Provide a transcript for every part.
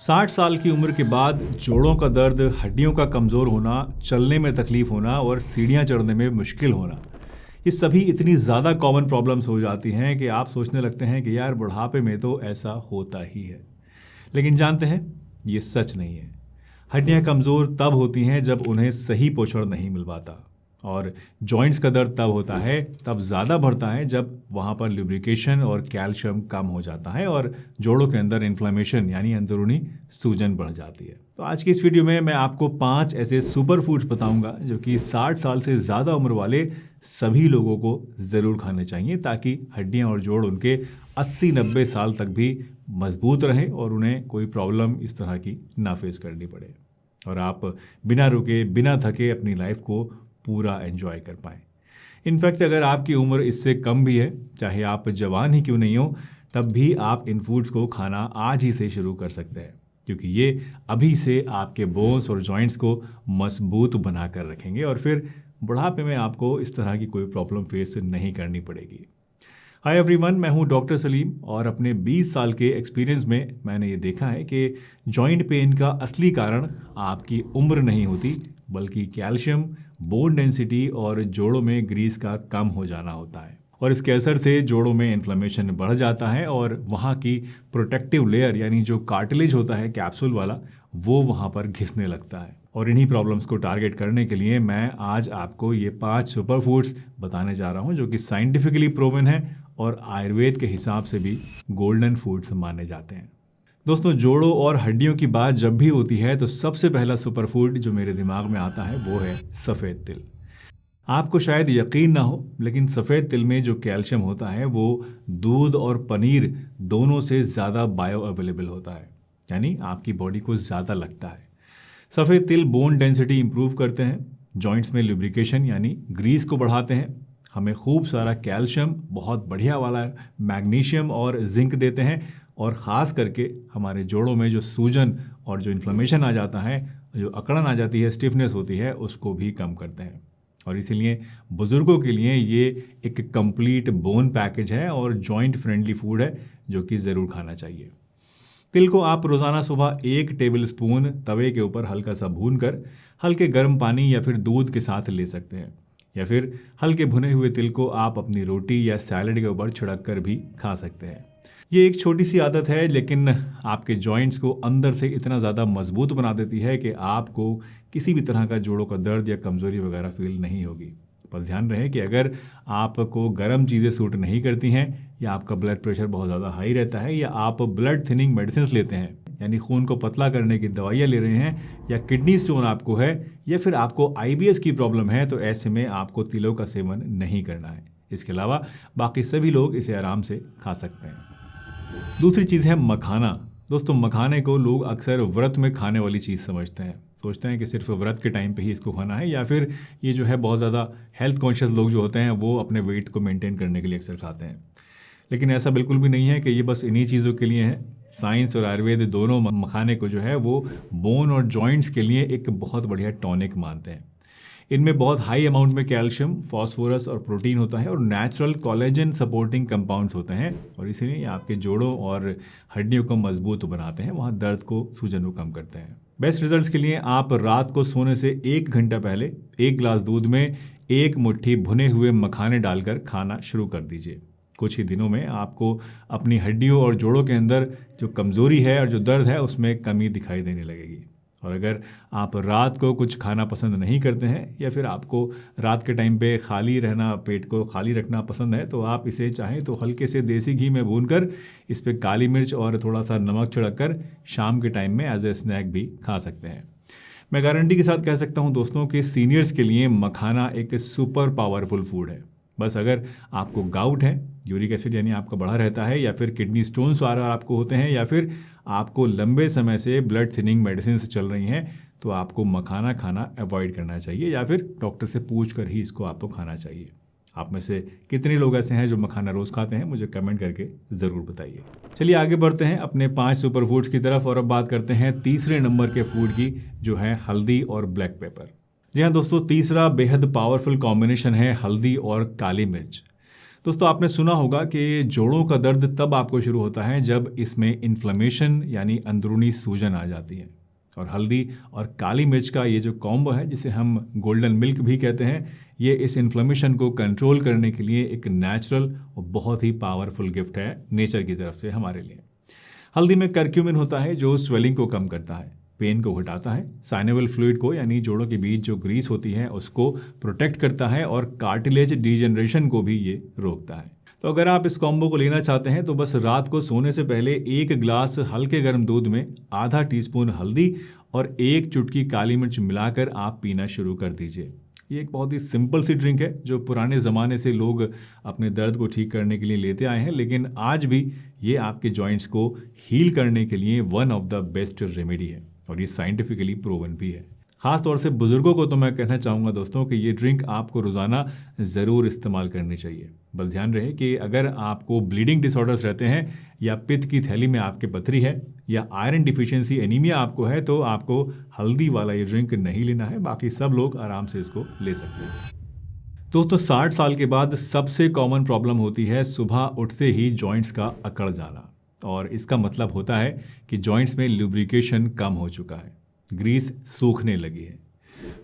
60 साल की उम्र के बाद जोड़ों का दर्द, हड्डियों का कमज़ोर होना, चलने में तकलीफ होना और सीढ़ियाँ चढ़ने में मुश्किल होना, ये सभी इतनी ज़्यादा कॉमन प्रॉब्लम्स हो जाती हैं कि आप सोचने लगते हैं कि यार बुढ़ापे में तो ऐसा होता ही है। लेकिन जानते हैं, ये सच नहीं है। हड्डियाँ कमज़ोर तब होती हैं जब उन्हें सही पोषण नहीं मिल पाता, और जॉइंट्स का दर्द तब होता है, तब ज़्यादा बढ़ता है जब वहाँ पर लुब्रिकेशन और कैल्शियम कम हो जाता है और जोड़ों के अंदर इन्फ्लेमेशन यानी अंदरूनी सूजन बढ़ जाती है। तो आज की इस वीडियो में मैं आपको 5 ऐसे सुपर फूड्स बताऊंगा जो कि 60 साल से ज़्यादा उम्र वाले सभी लोगों को ज़रूर खाने चाहिए, ताकि हड्डियाँ और जोड़ उनके 80-90 साल तक भी मजबूत रहें और उन्हें कोई प्रॉब्लम इस तरह की ना फेस करनी पड़े, और आप बिना रुके, बिना थके अपनी लाइफ को पूरा एंजॉय कर पाएँ। इनफैक्ट अगर आपकी उम्र इससे कम भी है, चाहे आप जवान ही क्यों नहीं हो, तब भी आप इन फूड्स को खाना आज ही से शुरू कर सकते हैं, क्योंकि ये अभी से आपके बोन्स और जॉइंट्स को मजबूत बना कर रखेंगे और फिर बुढ़ापे में आपको इस तरह की कोई प्रॉब्लम फेस नहीं करनी पड़ेगी। हाय एवरीवन, मैं हूं डॉक्टर सलीम, और अपने 20 साल के एक्सपीरियंस में मैंने ये देखा है कि जॉइंट पेन का असली कारण आपकी उम्र नहीं होती, बल्कि कैल्शियम, बोन डेंसिटी और जोड़ों में ग्रीस का कम हो जाना होता है। और इसके असर से जोड़ों में इन्फ्लेमेशन बढ़ जाता है और वहाँ की प्रोटेक्टिव लेयर यानी जो कार्टिलेज होता है कैप्सूल वाला, वो वहाँ पर घिसने लगता है। और इन्हीं प्रॉब्लम्स को टारगेट करने के लिए मैं आज आपको ये 5 सुपर फूड्स बताने जा रहा हूँ जो कि साइंटिफिकली प्रूवन है और आयुर्वेद के हिसाब से भी गोल्डन फूड्स माने जाते हैं। दोस्तों, जोड़ों और हड्डियों की बात जब भी होती है तो सबसे पहला सुपर फूड जो मेरे दिमाग में आता है वो है सफ़ेद तिल। आपको शायद यकीन ना हो, लेकिन सफ़ेद तिल में जो कैल्शियम होता है वो दूध और पनीर दोनों से ज़्यादा बायो अवेलेबल होता है, यानी आपकी बॉडी को ज़्यादा लगता है। सफ़ेद तिल बोन डेंसिटी इंप्रूव करते हैं, जॉइंट्स में लुब्रिकेशन यानी ग्रीस को बढ़ाते हैं, हमें खूब सारा कैल्शियम, बहुत बढ़िया वाला मैग्नीशियम और जिंक देते हैं, और ख़ास करके हमारे जोड़ों में जो सूजन और जो इन्फ्लेमेशन आ जाता है, जो अकड़न आ जाती है, स्टिफनेस होती है, उसको भी कम करते हैं। और इसीलिए बुज़ुर्गों के लिए ये एक कंप्लीट बोन पैकेज है और जॉइंट फ्रेंडली फूड है जो कि ज़रूर खाना चाहिए। तिल को आप रोज़ाना सुबह 1 टेबल स्पून तवे के ऊपर हल्का सा भून कर हल्के गर्म पानी या फिर दूध के साथ ले सकते हैं, या फिर हल्के भुने हुए तिल को आप अपनी रोटी या सैलड के ऊपर छिड़क कर भी खा सकते हैं। ये एक छोटी सी आदत है, लेकिन आपके जॉइंट्स को अंदर से इतना ज़्यादा मजबूत बना देती है कि आपको किसी भी तरह का जोड़ों का दर्द या कमज़ोरी वगैरह फील नहीं होगी। पर ध्यान रहे कि अगर आपको गर्म चीज़ें सूट नहीं करती हैं, या आपका ब्लड प्रेशर बहुत ज़्यादा हाई रहता है, या आप ब्लड थिनिंग मेडिसिन लेते हैं यानी खून को पतला करने की दवाइयाँ ले रहे हैं, या किडनी स्टोन आपको है, या फिर आपको IBS की प्रॉब्लम है, तो ऐसे में आपको तिलों का सेवन नहीं करना है। इसके अलावा बाकी सभी लोग इसे आराम से खा सकते हैं। दूसरी चीज़ है मखाना। दोस्तों, मखाने को लोग अक्सर व्रत में खाने वाली चीज़ समझते हैं, सोचते हैं कि सिर्फ व्रत के टाइम पे ही इसको खाना है, या फिर ये जो है बहुत ज़्यादा हेल्थ कॉन्शियस लोग जो होते हैं वो अपने वेट को मेंटेन करने के लिए अक्सर खाते हैं। लेकिन ऐसा बिल्कुल भी नहीं है कि ये बस इन्हीं चीज़ों के लिए है। साइंस और आयुर्वेद दोनों मखाने को जो है वो बोन और जॉइंट्स के लिए एक बहुत बढ़िया टॉनिक मानते हैं। इनमें बहुत हाई अमाउंट में कैल्शियम, फॉस्फोरस और प्रोटीन होता है, और नेचुरल कोलेजन सपोर्टिंग कंपाउंड्स होते हैं, और इसीलिए आपके जोड़ों और हड्डियों को मजबूत बनाते हैं, वहाँ दर्द को, सूजन को कम करते हैं। बेस्ट रिजल्ट्स के लिए आप रात को सोने से 1 घंटा पहले 1 गिलास दूध में 1 मुट्ठी भुने हुए मखाने डालकर खाना शुरू कर दीजिए। कुछ ही दिनों में आपको अपनी हड्डियों और जोड़ों के अंदर जो कमज़ोरी है और जो दर्द है उसमें कमी दिखाई देने लगेगी। और अगर आप रात को कुछ खाना पसंद नहीं करते हैं, या फिर आपको रात के टाइम पे खाली रहना, पेट को खाली रखना पसंद है, तो आप इसे चाहें तो हल्के से देसी घी में भूनकर इस पे काली मिर्च और थोड़ा सा नमक छिड़क कर शाम के टाइम में एज ए स्नैक भी खा सकते हैं। मैं गारंटी के साथ कह सकता हूं दोस्तों कि सीनियर्स के लिए मखाना एक सुपर पावरफुल फूड है। बस अगर आपको गाउट है, यूरिक एसिड यानी आपका बढ़ा रहता है, या फिर किडनी स्टोन्स आपको होते हैं, या फिर आपको लंबे समय से ब्लड थिनिंग मेडिसिन चल रही हैं, तो आपको मखाना खाना अवॉइड करना चाहिए, या फिर डॉक्टर से पूछ कर ही इसको आपको खाना चाहिए। आप में से कितने लोग ऐसे हैं जो मखाना रोज़ खाते हैं, मुझे कमेंट करके ज़रूर बताइए। चलिए आगे बढ़ते हैं अपने 5 सुपर फूड्स की तरफ, और अब बात करते हैं तीसरे नंबर के फूड की, जो है हल्दी और ब्लैक पेपर। जी हाँ दोस्तों, तीसरा बेहद पावरफुल कॉम्बिनेशन है हल्दी और काली मिर्च। दोस्तों आपने सुना होगा कि जोड़ों का दर्द तब आपको शुरू होता है जब इसमें इन्फ्लेमेशन यानी अंदरूनी सूजन आ जाती है। और हल्दी और काली मिर्च का ये जो कॉम्बो है, जिसे हम गोल्डन मिल्क भी कहते हैं, ये इस इन्फ्लेमेशन को कंट्रोल करने के लिए एक नेचुरल और बहुत ही पावरफुल गिफ्ट है नेचर की तरफ से हमारे लिए। हल्दी में करक्यूमिन होता है जो स्वेलिंग को कम करता है, पेन को घटाता है, साइनोवियल फ्लूइड को यानी जोड़ों के बीच जो ग्रीस होती है उसको प्रोटेक्ट करता है और कार्टिलेज डीजनरेशन को भी ये रोकता है। तो अगर आप इस कॉम्बो को लेना चाहते हैं तो बस रात को सोने से पहले 1 ग्लास हल्के गर्म दूध में आधा टीस्पून हल्दी और 1 चुटकी काली मिर्च मिलाकर आप पीना शुरू कर दीजिए। ये एक बहुत ही सिंपल सी ड्रिंक है जो पुराने ज़माने से लोग अपने दर्द को ठीक करने के लिए लेते आए हैं, लेकिन आज भी ये आपके जॉइंट्स को हील करने के लिए one of the best remedy है और ये साइंटिफिकली प्रूवन भी है। ख़ास तौर से बुजुर्गों को तो मैं कहना चाहूँगा दोस्तों कि ये ड्रिंक आपको रोज़ाना ज़रूर इस्तेमाल करनी चाहिए। बस ध्यान रहे कि अगर आपको ब्लीडिंग डिसऑर्डर्स रहते हैं या पित्त की थैली में आपके पथरी है या आयरन डिफिशियंसी एनीमिया आपको है तो आपको हल्दी वाला ये ड्रिंक नहीं लेना है, बाकी सब लोग आराम से इसको ले सकते हैं। दोस्तों 60 साल के बाद सबसे कॉमन प्रॉब्लम होती है सुबह उठते ही जॉइंट्स का अकड़ जाना, और इसका मतलब होता है कि जॉइंट्स में लुब्रिकेशन कम हो चुका है, ग्रीस सूखने लगी है।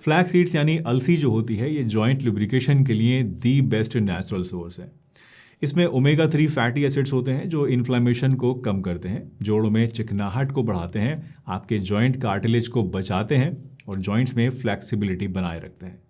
फ्लैक्स सीड्स यानी अलसी जो होती है ये जॉइंट लुब्रिकेशन के लिए दी बेस्ट नेचुरल सोर्स है। इसमें ओमेगा 3 फैटी एसिड्स होते हैं जो इन्फ्लेमेशन को कम करते हैं, जोड़ों में चिकनाहट को बढ़ाते हैं, आपके जॉइंट कार्टिलेज को बचाते हैं और जॉइंट्स में फ्लेक्सिबिलिटी बनाए रखते हैं।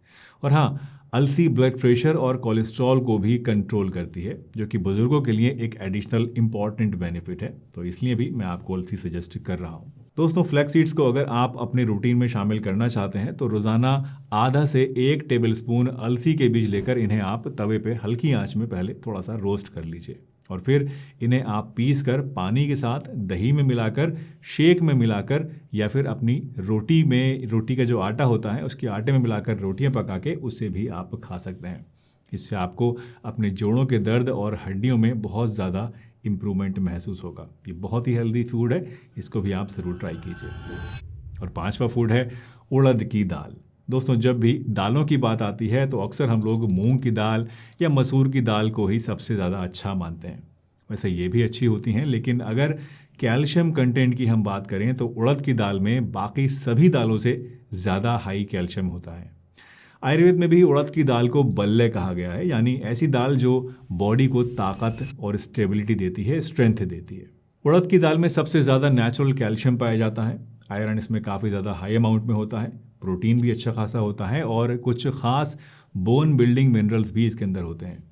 और हाँ, अलसी ब्लड प्रेशर और कोलेस्ट्रॉल को भी कंट्रोल करती है, जो कि बुजुर्गों के लिए एक एडिशनल इंपॉर्टेंट बेनिफिट है, तो इसलिए भी मैं आपको अलसी सजेस्ट कर रहा हूँ। दोस्तों फ्लैक्स सीड्स को अगर आप अपने रूटीन में शामिल करना चाहते हैं तो रोज़ाना आधा से 1 टेबलस्पून अलसी के बीज लेकर इन्हें आप तवे पे हल्की आंच में पहले थोड़ा सा रोस्ट कर लीजिए और फिर इन्हें आप पीस कर पानी के साथ दही में मिलाकर, शेक में मिलाकर या फिर अपनी रोटी का जो आटा होता है उसके आटे में मिलाकर रोटियां पका के उससे भी आप खा सकते हैं। इससे आपको अपने जोड़ों के दर्द और हड्डियों में बहुत ज़्यादा इम्प्रूवमेंट महसूस होगा। ये बहुत ही हेल्दी फूड है, इसको भी आप ज़रूर ट्राई कीजिए। और 5वां फूड है उड़द की दाल। दोस्तों जब भी दालों की बात आती है तो अक्सर हम लोग मूंग की दाल या मसूर की दाल को ही सबसे ज़्यादा अच्छा मानते हैं। वैसे ये भी अच्छी होती हैं, लेकिन अगर कैल्शियम कंटेंट की हम बात करें तो उड़द की दाल में बाकी सभी दालों से ज़्यादा हाई कैल्शियम होता है। आयुर्वेद में भी उड़द की दाल को बल्ले कहा गया है, यानी ऐसी दाल जो बॉडी को ताकत और स्टेबिलिटी देती है, स्ट्रेंथ देती है। उड़द की दाल में सबसे ज़्यादा नेचुरल कैल्शियम पाया जाता है, आयरन इसमें काफ़ी ज़्यादा हाई अमाउंट में होता है, प्रोटीन भी अच्छा खासा होता है और कुछ खास बोन बिल्डिंग मिनरल्स भी इसके अंदर होते हैं।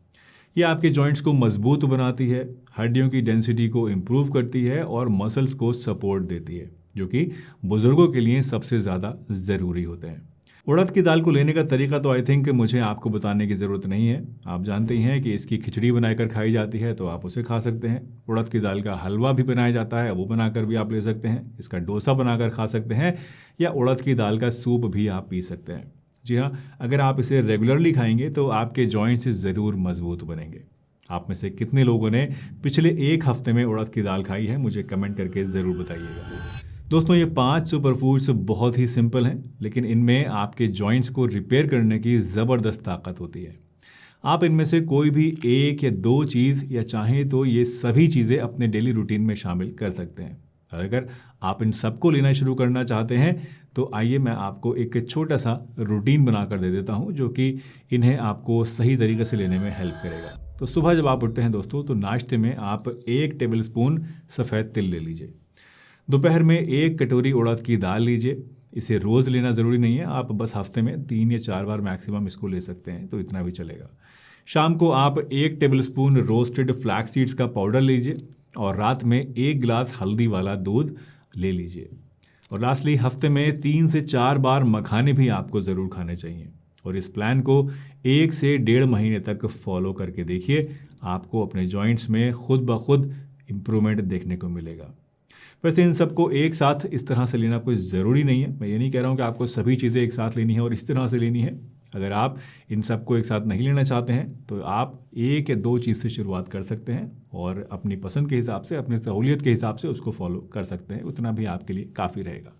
ये आपके जॉइंट्स को मजबूत बनाती है, हड्डियों की डेंसिटी को इम्प्रूव करती है और मसल्स को सपोर्ट देती है, जो कि बुजुर्गों के लिए सबसे ज़्यादा ज़रूरी होते हैं। उड़द की दाल को लेने का तरीका तो आई थिंक मुझे आपको बताने की ज़रूरत नहीं है, आप जानते ही हैं कि इसकी खिचड़ी बनाकर खाई जाती है तो आप उसे खा सकते हैं। उड़द की दाल का हलवा भी बनाया जाता है, वो बनाकर भी आप ले सकते हैं। इसका डोसा बनाकर खा सकते हैं या उड़द की दाल का सूप भी आप पी सकते हैं। जी हाँ, अगर आप इसे रेगुलरली खाएंगे तो आपके जॉइंट्स ज़रूर मजबूत बनेंगे। आप में से कितने लोगों ने पिछले 1 हफ्ते में उड़द की दाल खाई है, मुझे कमेंट करके ज़रूर बताइएगा। दोस्तों ये 5 सुपर फूड्स बहुत ही सिंपल हैं, लेकिन इनमें आपके जॉइंट्स को रिपेयर करने की ज़बरदस्त ताकत होती है। आप इनमें से कोई भी 1 या 2 चीज़ या चाहें तो ये सभी चीज़ें अपने डेली रूटीन में शामिल कर सकते हैं। और अगर आप इन सबको लेना शुरू करना चाहते हैं तो आइए मैं आपको एक छोटा सा रूटीन बनाकर दे देता हूँ जो कि इन्हें आपको सही तरीके से लेने में हेल्प करेगा। तो सुबह जब आप उठते हैं दोस्तों तो नाश्ते में आप 1 टेबलस्पून सफ़ेद तिल ले लीजिए। दोपहर में 1 कटोरी उड़द की दाल लीजिए। इसे रोज़ लेना ज़रूरी नहीं है, आप बस हफ्ते में 3 या 4 बार मैक्सिमम इसको ले सकते हैं, तो इतना भी चलेगा। शाम को आप 1 टेबलस्पून रोस्टेड फ्लैक्स सीड्स का पाउडर लीजिए और रात में 1 गिलास हल्दी वाला दूध ले लीजिए। और लास्टली हफ्ते में 3 से 4 बार मखाने भी आपको ज़रूर खाने चाहिए। और इस प्लान को 1 से 1.5 महीने तक फॉलो करके देखिए, आपको अपने जॉइंट्स में खुद ब खुद इम्प्रूवमेंट देखने को मिलेगा। वैसे इन सबको एक साथ इस तरह से लेना कोई ज़रूरी नहीं है, मैं ये नहीं कह रहा हूँ कि आपको सभी चीज़ें एक साथ लेनी है और इस तरह से लेनी है। अगर आप इन सबको एक साथ नहीं लेना चाहते हैं तो आप 1 या 2 चीज़ से शुरुआत कर सकते हैं और अपनी पसंद के हिसाब से, अपनी सहूलियत के हिसाब से उसको फॉलो कर सकते हैं, उतना भी आपके लिए काफ़ी रहेगा।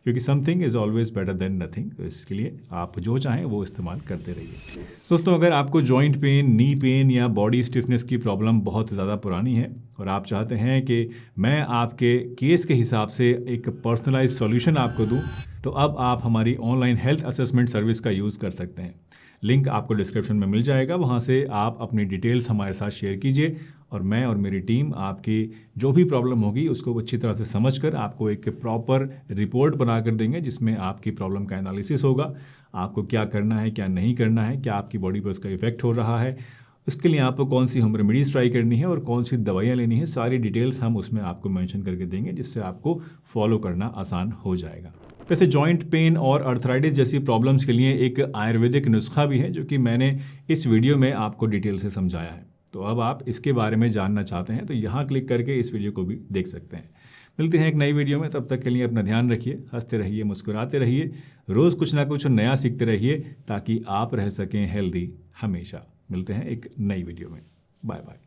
क्योंकि something is always better than nothing. तो इसके लिए आप जो चाहें वो इस्तेमाल करते रहिए। दोस्तों, अगर आपको जॉइंट पेन, नी पेन या बॉडी स्टिफनेस की प्रॉब्लम बहुत ज़्यादा पुरानी है और आप चाहते हैं कि मैं आपके केस के हिसाब से एक पर्सनलाइज सॉल्यूशन आपको दूं, तो अब आप हमारी ऑनलाइन हेल्थ असेसमेंट सर्विस का यूज़ कर सकते हैं। लिंक आपको डिस्क्रिप्शन में मिल जाएगा, वहाँ से आप अपनी डिटेल्स हमारे साथ शेयर कीजिए और मैं और मेरी टीम आपकी जो भी प्रॉब्लम होगी उसको अच्छी तरह से समझकर आपको एक प्रॉपर रिपोर्ट बना कर देंगे, जिसमें आपकी प्रॉब्लम का एनालिसिस होगा, आपको क्या करना है, क्या नहीं करना है, क्या आपकी बॉडी पर उसका इफेक्ट हो रहा है, उसके लिए आपको कौन सी होम रेमेडीज़ ट्राई करनी है और कौन सी दवाइयाँ लेनी है, सारी डिटेल्स हम उसमें आपको मेंशन करके देंगे, जिससे आपको फॉलो करना आसान हो जाएगा। वैसे जॉइंट पेन और अर्थराइटिस जैसी प्रॉब्लम्स के लिए एक आयुर्वेदिक नुस्खा भी है, जो कि मैंने इस वीडियो में आपको डिटेल से समझाया है। तो अब आप इसके बारे में जानना चाहते हैं तो यहाँ क्लिक करके इस वीडियो को भी देख सकते हैं। मिलते हैं एक नई वीडियो में, तब तक के लिए अपना ध्यान रखिए, हंसते रहिए, मुस्कुराते रहिए, रोज़ कुछ ना कुछ नया सीखते रहिए ताकि आप रह सकें हेल्दी हमेशा। मिलते हैं एक नई वीडियो में। Bye bye.